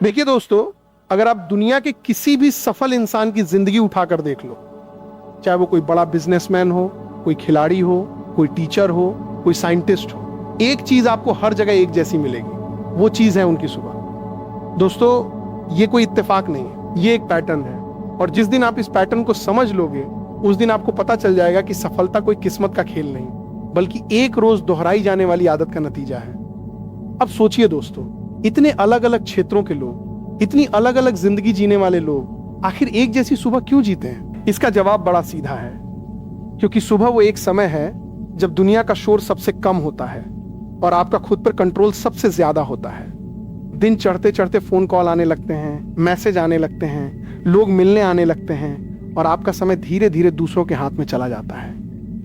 देखिए दोस्तों, अगर आप दुनिया के किसी भी सफल इंसान की जिंदगी उठाकर देख लो, चाहे वो कोई बड़ा बिजनेसमैन हो, कोई खिलाड़ी हो, कोई टीचर हो, कोई साइंटिस्ट हो, एक चीज आपको हर जगह एक जैसी मिलेगी। वो चीज है उनकी सुबह। दोस्तों, ये कोई इत्तेफाक नहीं है, ये एक पैटर्न है। और जिस दिन आप इस पैटर्न को समझ लोगे, उस दिन आपको पता चल जाएगा कि सफलता कोई किस्मत का खेल नहीं, बल्कि एक रोज दोहराई जाने वाली आदत का नतीजा है। अब सोचिए दोस्तों, इतने अलग अलग क्षेत्रों के लोग, इतनी अलग अलग जिंदगी जीने वाले लोग आखिर एक जैसी सुबह क्यों जीते हैं? इसका जवाब बड़ा सीधा है, क्योंकि सुबह वो एक समय है जब दुनिया का शोर सबसे कम होता है और आपका खुद पर कंट्रोल सबसे ज्यादा होता है। दिन चढ़ते चढ़ते फोन कॉल आने लगते हैं, मैसेज आने लगते हैं, लोग मिलने आने लगते हैं और आपका समय धीरे धीरे दूसरों के हाथ में चला जाता है।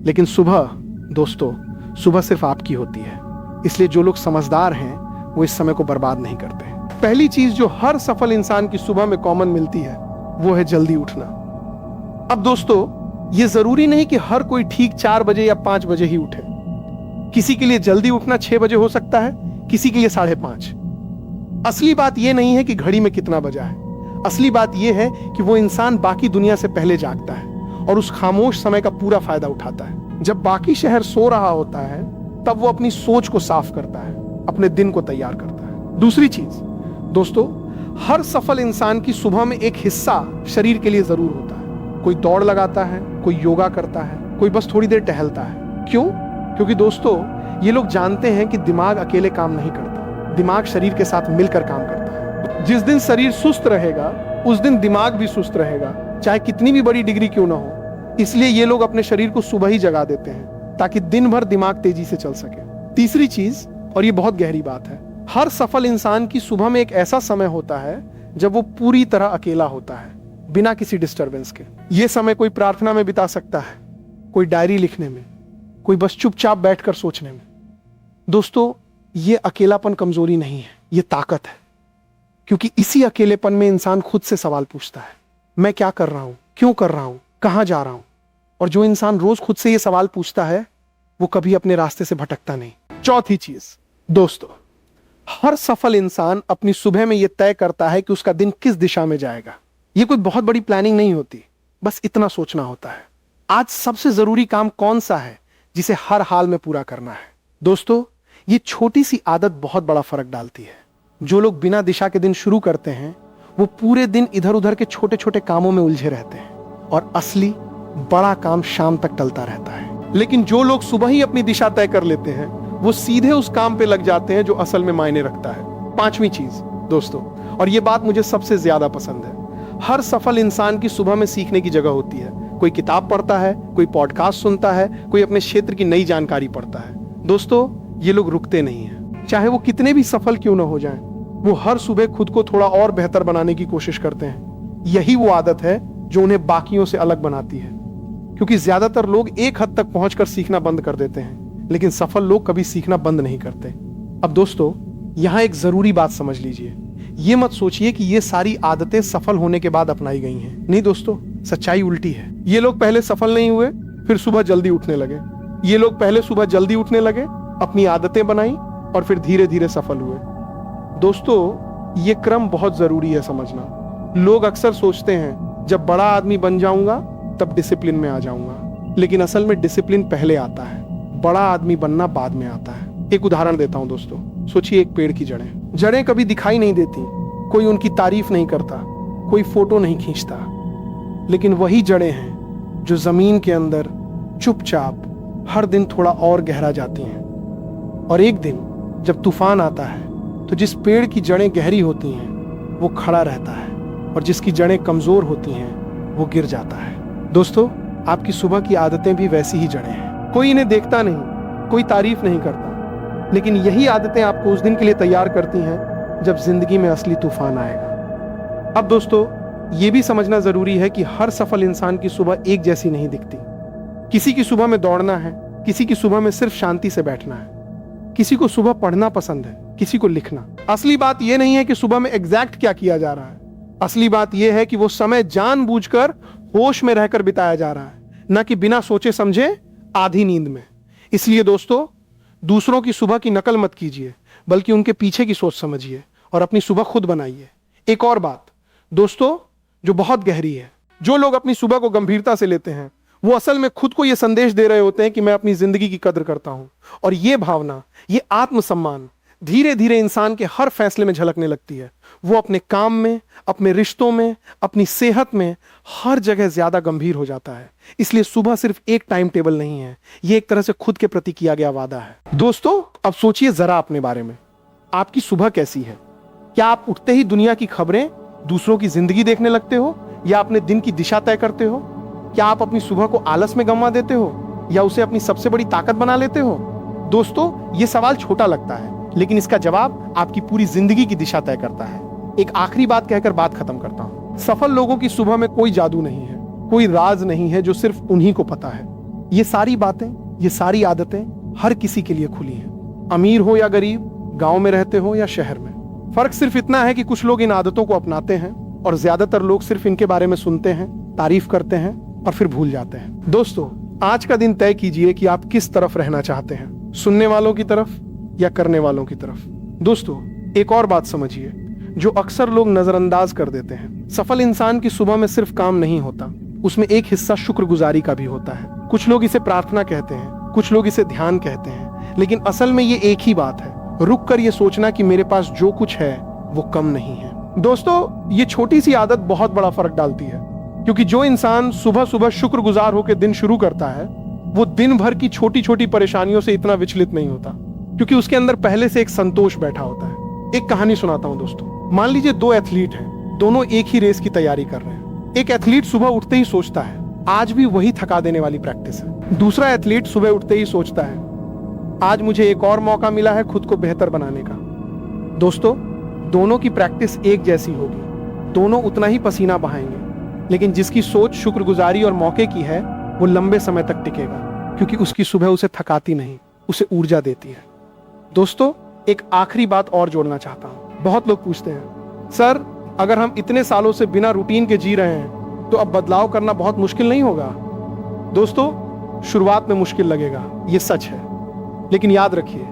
लेकिन सुबह दोस्तों, सुबह सिर्फ आपकी होती है। इसलिए जो लोग समझदार हैं वो इस समय को बर्बाद नहीं करते। पहली चीज जो हर सफल इंसान की सुबह में कॉमन मिलती है वो है जल्दी उठना। अब दोस्तों, ये जरूरी नहीं कि हर कोई ठीक 4 बजे या 5 बजे ही उठे। किसी के लिए जल्दी उठना 6 बजे हो सकता है, किसी के लिए 5:30। असली बात यह नहीं है कि घड़ी में कितना बजा है, असली बात यह है कि वो इंसान बाकी दुनिया से पहले जागता है और उस खामोश समय का पूरा फायदा उठाता है। जब बाकी शहर सो रहा होता है, तब वो अपनी सोच को साफ करता है, अपने दिन को तैयार करता है। दूसरी चीज दोस्तों, हर सफल इंसान की सुबह में एक हिस्सा शरीर के लिए जरूर होता है। कोई दौड़ लगाता है, कोई योगा करता है, कोई बस थोड़ी देर टहलता है। क्यों? क्योंकि दोस्तों, ये लोग जानते हैं कि दिमाग अकेले काम नहीं करता, दिमाग शरीर के साथ मिलकर काम करता है। जिस दिन शरीर सुस्त रहेगा, उस दिन दिमाग भी सुस्त रहेगा, चाहे कितनी भी बड़ी डिग्री क्यों ना हो। इसलिए ये लोग अपने शरीर को सुबह ही जगा देते हैं ताकि दिन भर दिमाग तेजी से चल सके। तीसरी चीज, और ये बहुत गहरी बात है, हर सफल इंसान की सुबह में एक ऐसा समय होता है जब वो पूरी तरह अकेला होता है, बिना किसी डिस्टरबेंस के। ये समय कोई प्रार्थना में बिता सकता है, कोई डायरी लिखने में, कोई बस चुपचाप बैठकर सोचने में। दोस्तों, ये अकेलापन कमजोरी नहीं है, ये ताकत है। क्योंकि इसी अकेलेपन में इंसान खुद से सवाल पूछता है, मैं क्या कर रहा हूं, क्यों कर रहा हूं, कहां जा रहा हूं। और जो इंसान रोज खुद से ये सवाल पूछता है, वो कभी अपने रास्ते से भटकता नहीं। चौथी चीज दोस्तों, हर सफल इंसान अपनी सुबह में यह तय करता है कि उसका दिन किस दिशा में जाएगा। यह कोई बहुत बड़ी प्लानिंग नहीं होती, बस इतना सोचना होता है, आज सबसे जरूरी काम कौन सा है जिसे हर हाल में पूरा करना है। दोस्तों, ये छोटी सी आदत बहुत बड़ा फर्क डालती है। जो लोग बिना दिशा के दिन शुरू करते हैं, वो पूरे दिन इधर उधर के छोटे छोटे कामों में उलझे रहते हैं और असली बड़ा काम शाम तक टलता रहता है। लेकिन जो लोग सुबह ही अपनी दिशा तय कर लेते हैं, वो सीधे उस काम पे लग जाते हैं जो असल में मायने रखता है। पांचवी चीज दोस्तों, और ये बात मुझे सबसे ज्यादा पसंद है, हर सफल इंसान की सुबह में सीखने की जगह होती है। कोई किताब पढ़ता है, कोई पॉडकास्ट सुनता है, कोई अपने क्षेत्र की नई जानकारी पढ़ता है। दोस्तों, ये लोग रुकते नहीं हैं, चाहे वो कितने भी सफल क्यों ना हो जाएं, वो हर सुबह खुद को थोड़ा और बेहतर बनाने की कोशिश करते हैं। यही वो आदत है जो उन्हें बाकियों से अलग बनाती है। क्योंकि ज्यादातर लोग एक हद तक पहुंचकर सीखना बंद कर देते हैं, लेकिन सफल लोग कभी सीखना बंद नहीं करते। अब दोस्तों, यहां एक जरूरी बात समझ लीजिए, ये मत सोचिए कि ये सारी आदतें सफल होने के बाद अपनाई गई हैं। नहीं दोस्तों, सच्चाई उल्टी है। ये लोग पहले सफल नहीं हुए, फिर सुबह जल्दी उठने लगे। ये लोग पहले सुबह जल्दी उठने लगे, अपनी आदतें बनाई और फिर धीरे धीरे सफल हुए। दोस्तों, ये क्रम बहुत जरूरी है समझना। लोग अक्सर सोचते हैं जब बड़ा आदमी बन जाऊंगा तब डिसिप्लिन में आ जाऊंगा, लेकिन असल में डिसिप्लिन पहले आता है, बड़ा आदमी बनना बाद में आता है। एक उदाहरण देता हूं दोस्तों, सोचिए एक पेड़ की जड़ें कभी दिखाई नहीं देती, कोई उनकी तारीफ नहीं करता, कोई फोटो नहीं खींचता, लेकिन वही जड़ें हैं जो जमीन के अंदर चुपचाप हर दिन थोड़ा और गहरा जाती हैं। और एक दिन जब तूफान आता है, तो जिस पेड़ की जड़ें गहरी होती हैं वो खड़ा रहता है, और जिसकी जड़ें कमजोर होती हैं वो गिर जाता है। दोस्तों, आपकी सुबह की आदतें भी वैसी ही जड़ें हैं। कोई इन्हें देखता नहीं, कोई तारीफ नहीं करता, लेकिन यही आदतें आपको उस दिन के लिए तैयार करती हैं जब जिंदगी में असली तूफान आएगा। अब दोस्तों, ये भी समझना जरूरी है कि हर सफल इंसान की सुबह एक जैसी नहीं दिखती। किसी की सुबह में दौड़ना है, किसी की सुबह में सिर्फ शांति से बैठना है, किसी को सुबह पढ़ना पसंद है, किसी को लिखना। असली बात यह नहीं है कि सुबह में एग्जैक्ट क्या किया जा रहा है, असली बात यह है कि वो समय जानबूझकर होश में रहकर बिताया जा रहा है, न कि बिना सोचे समझे आधी नींद में। इसलिए दोस्तों, दूसरों की सुबह की नकल मत कीजिए, बल्कि उनके पीछे की सोच समझिए और अपनी सुबह खुद बनाइए। एक और बात दोस्तों जो बहुत गहरी है, जो लोग अपनी सुबह को गंभीरता से लेते हैं वो असल में खुद को यह संदेश दे रहे होते हैं कि मैं अपनी जिंदगी की कद्र करता हूं। और यह भावना, यह आत्मसम्मान धीरे धीरे इंसान के हर फैसले में झलकने लगती है। वो अपने काम में, अपने रिश्तों में, अपनी सेहत में, हर जगह ज्यादा गंभीर हो जाता है। इसलिए सुबह सिर्फ एक टाइम टेबल नहीं है, यह एक तरह से खुद के प्रति किया गया वादा है। दोस्तों अब सोचिए जरा अपने बारे में, आपकी सुबह कैसी है? क्या आप उठते ही दुनिया की खबरें, दूसरों की जिंदगी देखने लगते हो, या अपने दिन की दिशा तय करते हो? क्या आप अपनी सुबह को आलस में गंवा देते हो, या उसे अपनी सबसे बड़ी ताकत बना लेते हो? दोस्तों ये सवाल छोटा लगता है, लेकिन इसका जवाब आपकी पूरी जिंदगी की दिशा तय करता है। एक आखिरी बात कहकर बात खत्म करता हूं। सफल लोगों की सुबह में कोई जादू नहीं है, कोई राज नहीं है जो सिर्फ उन्हीं को पता है। ये सारी बातें, ये सारी आदतें हर किसी के लिए खुली हैं। अमीर हो या गरीब, गांव में रहते हो या शहर में, फर्क सिर्फ इतना है कि कुछ लोग इन आदतों को अपनाते हैं और ज्यादातर लोग सिर्फ इनके बारे में सुनते हैं, तारीफ करते हैं और फिर भूल जाते हैं। दोस्तों आज का दिन तय कीजिए कि आप किस तरफ रहना चाहते हैं, सुनने वालों की तरफ या करने वालों की तरफ। दोस्तों एक और बात समझिए जो अक्सर लोग नजरअंदाज कर देते हैं। सफल इंसान की सुबह में सिर्फ काम नहीं होता, उसमें एक हिस्सा शुक्रगुजारी का भी होता है। कुछ लोग इसे प्रार्थना कहते हैं, कुछ लोग इसे ध्यान कहते हैं, लेकिन असल में ये एक ही बात है, रुक कर ये सोचना कि मेरे पास जो कुछ है वो कम नहीं है। दोस्तों ये छोटी सी आदत बहुत बड़ा फर्क डालती है, क्योंकि जो इंसान सुबह सुबह शुक्रगुजार होकर दिन शुरू करता है वो दिन भर की छोटी छोटी परेशानियों से इतना विचलित नहीं होता, क्योंकि उसके अंदर पहले से एक संतोष बैठा होता है। एक कहानी सुनाता हूं दोस्तों। मान लीजिए दो एथलीट हैं, दोनों एक ही रेस की तैयारी कर रहे हैं। एक एथलीट सुबह उठते ही सोचता है आज भी वही थका देने वाली प्रैक्टिस है। दूसरा एथलीट सुबह उठते ही सोचता है आज मुझे एक और मौका मिला है खुद को बेहतर बनाने का। दोस्तों दोनों की प्रैक्टिस एक जैसी होगी, दोनों उतना ही पसीना बहाएंगे, लेकिन जिसकी सोच शुक्रगुजारी और मौके की है वो लंबे समय तक टिकेगा, क्योंकि उसकी सुबह उसे थकाती नहीं, उसे ऊर्जा देती है। दोस्तों एक आखिरी बात और जोड़ना चाहता हूं। बहुत लोग पूछते हैं सर अगर हम इतने सालों से बिना रूटीन के जी रहे हैं तो अब बदलाव करना बहुत मुश्किल नहीं होगा? दोस्तों शुरुआत में मुश्किल लगेगा, ये सच है, लेकिन याद रखिए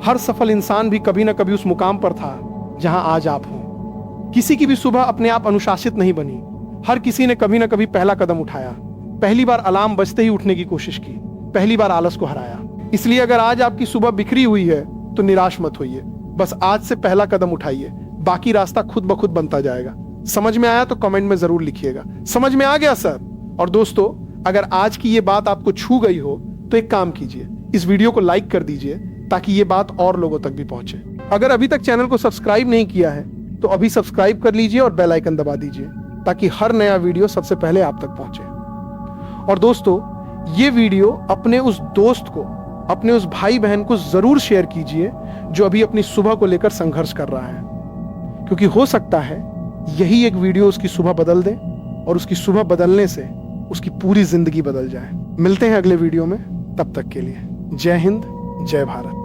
हर सफल इंसान भी कभी ना कभी उस मुकाम पर था जहां आज आप हो। किसी की भी सुबह अपने आप अनुशासित नहीं बनी, हर किसी ने कभी ना कभी पहला कदम उठाया, पहली बार अलार्म बजते ही उठने की कोशिश की, पहली बार आलस को हराया। इसलिए अगर आज आपकी सुबह बिखरी हुई है तो निराश मत होइए, बस आज से पहला कदम उठाइए, बाकी रास्ता खुद ब खुद बनता जाएगा। समझ में आया तो कमेंट में जरूर लिखिएगा, समझ में आ गया सर? और दोस्तों अगर आज की ये बात आपको छू गई हो तो एक काम कीजिए, इस वीडियो को लाइक कर दीजिए ताकि ये बात और लोगों तक भी पहुंचे। अगर अभी तक चैनल को सब्सक्राइब नहीं किया है तो अभी सब्सक्राइब कर लीजिए और बेल आइकन दबा दीजिए ताकि हर नया वीडियो सबसे पहले आप तक पहुंचे। और दोस्तों ये वीडियो अपने उस दोस्त को, अपने उस भाई बहन को जरूर शेयर कीजिए जो अभी अपनी सुबह को लेकर संघर्ष कर रहा है, क्योंकि हो सकता है यही एक वीडियो उसकी सुबह बदल दे और उसकी सुबह बदलने से उसकी पूरी जिंदगी बदल जाए। मिलते हैं अगले वीडियो में, तब तक के लिए जय हिंद, जय भारत।